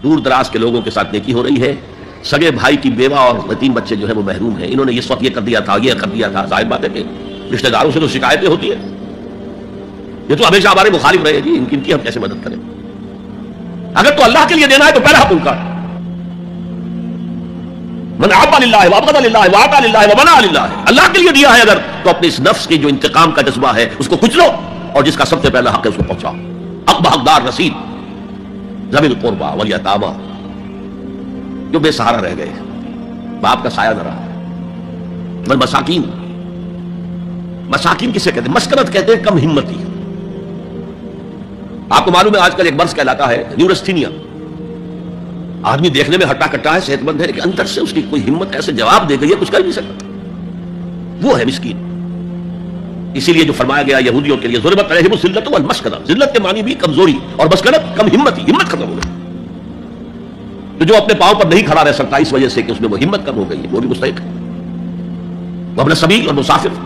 دور دراز کے لوگوں کے ساتھ نیکی ہو رہی ہے، سگے بھائی کی بیوہ اور یتیم بچے جو ہے وہ محروم ہیں، انہوں نے اس وقت یہ کر دیا تھا، یہ کر دیا تھا، ظاہر بات ہے کہ رشتہ داروں سے تو شکایتیں ہوتی ہیں، یہ تو ہمیشہ ہمارے مخالف رہے جی، ان کی ہم کیسے مدد کریں؟ اگر تو اللہ کے لیے دینا ہے تو پہلا حق ان کا، من عبا للہ وابغض للہ وعطا للہ ومنع للہ، اللہ کے لیے دیا ہے اگر تو اپنے اس نفس کی جو انتقام کا جذبہ ہے اس کو کچلو، اور جس کا سب سے پہلا حق ہے اس کو پہنچاؤ، حق بحقدار رسید، ذوی القربى والیتامى، جو بے سہارا رہ گئے، باپ کا سایہ نہ رہا، والمساکین، مساکین کسے کہتے ہیں؟ مسکنت کہتے ہیں کم ہمتی۔ آپ کو معلوم ہے آج کل ایک مرض کہلاتا ہے نیورستھینیا، آدمی دیکھنے میں ہٹا کٹا ہے، صحت مند ہے، لیکن اندر سے اس کی کوئی ہمت ایسے جواب دے گئی ہے کچھ کر نہیں سکتا، وہ ہے مسکین۔ اسی لیے جو فرمایا گیا یہودیوں کے لیے ضربت علیہم الذلۃ والمسکنہ، ذلت کے معنی بھی کمزوری اور مسکنت کم ہمتی، ہمت ختم ہو گئی، تو جو اپنے پاؤں پر نہیں کھڑا رہ سکتا اس وجہ سے کہ اس میں وہ ہمت کم ہو گئی ہے وہ بھی مستحق ہے، وابن السبیل اور مسافر۔